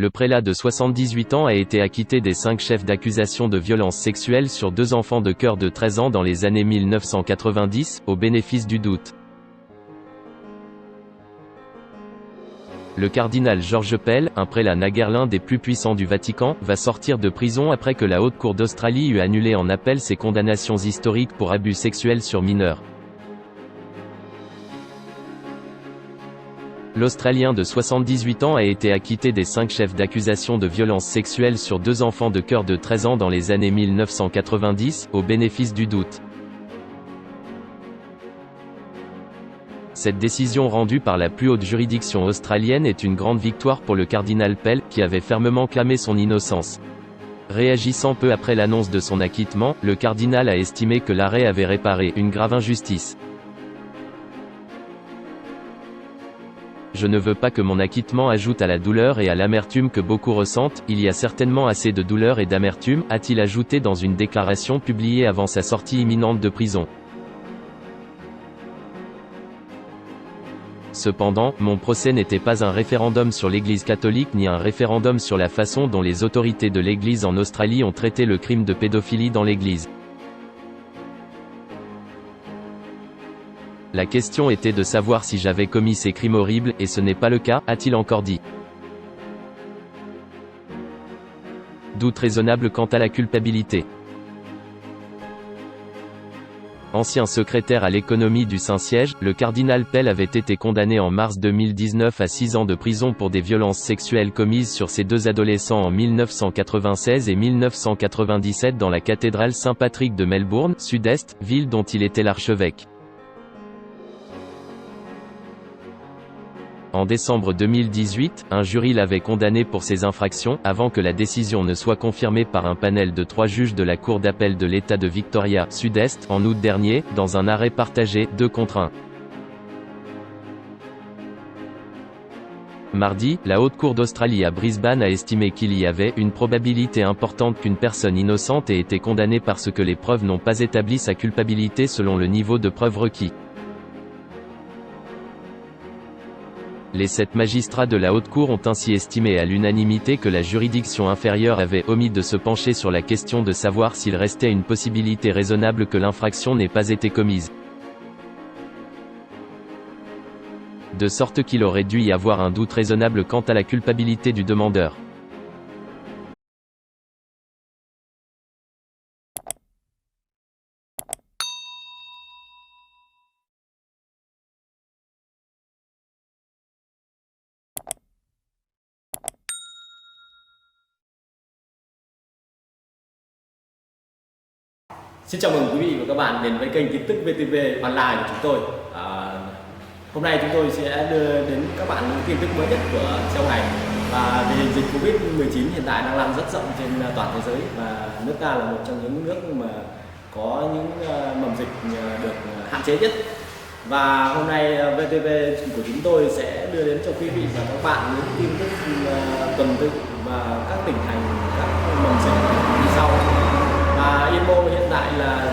Le prélat de 78 ans a été acquitté des 5 chefs d'accusation de violences sexuelles sur 2 enfants de chœur de 13 ans dans les années 1990, au bénéfice du doute. Le cardinal George Pell, un prélat naguère l'un des plus puissants du Vatican, va sortir de prison après que la Haute Cour d'Australie eut annulé en appel ses condamnations historiques pour abus sexuels sur mineurs. L'Australien de 78 ans a été acquitté des 5 chefs d'accusation de violences sexuelles sur 2 enfants de chœur de 13 ans dans les années 1990, au bénéfice du doute. Cette décision rendue par la plus haute juridiction australienne est une grande victoire pour le cardinal Pell, qui avait fermement clamé son innocence. Réagissant peu après l'annonce de son acquittement, le cardinal a estimé que l'arrêt avait réparé une grave injustice. Je ne veux pas que mon acquittement ajoute à la douleur et à l'amertume que beaucoup ressentent, il y a certainement assez de douleur et d'amertume, a-t-il ajouté dans une déclaration publiée avant sa sortie imminente de prison. Cependant, mon procès n'était pas un référendum sur l'Église catholique ni un référendum sur la façon dont les autorités de l'Église en Australie ont traité le crime de pédophilie dans l'Église. La question était de savoir si j'avais commis ces crimes horribles, et ce n'est pas le cas, a-t-il encore dit. Doute raisonnable quant à la culpabilité. Ancien secrétaire à l'économie du Saint-Siège, le cardinal Pell avait été condamné en mars 2019 à 6 ans de prison pour des violences sexuelles commises sur ces 2 adolescents en 1996 et 1997 dans la cathédrale Saint-Patrick de Melbourne, Sud-Est, ville dont il était l'archevêque. En décembre 2018, un jury l'avait condamné pour ces infractions, avant que la décision ne soit confirmée par un panel de 3 juges de la Cour d'appel de l'État de Victoria, Sud-Est, en août dernier, dans un arrêt partagé, 2 contre 1. Mardi, la Haute Cour d'Australie à Brisbane a estimé qu'il y avait une probabilité importante qu'une personne innocente ait été condamnée parce que les preuves n'ont pas établi sa culpabilité selon le niveau de preuve requis. Les 7 magistrats de la Haute Cour ont ainsi estimé à l'unanimité que la juridiction inférieure avait omis de se pencher sur la question de savoir s'il restait une possibilité raisonnable que l'infraction n'ait pas été commise. De sorte qu'il aurait dû y avoir un doute raisonnable quant à la culpabilité du demandeur. Xin chào mừng quý vị và các bạn đến với kênh tin tức VTV Online của chúng tôi. Hôm nay chúng tôi sẽ đưa đến các bạn những tin tức mới nhất của trong ngày. Và tình hình dịch Covid-19 hiện tại đang lan rất rộng trên toàn thế giới, và nước ta là một trong những nước mà có những mầm dịch được hạn chế nhất. Và hôm nay VTV của chúng tôi sẽ đưa đến cho quý vị và các bạn những tin tức tuần tự và các tỉnh thành, các mầm dịch như sau. Yên Mô hiện tại là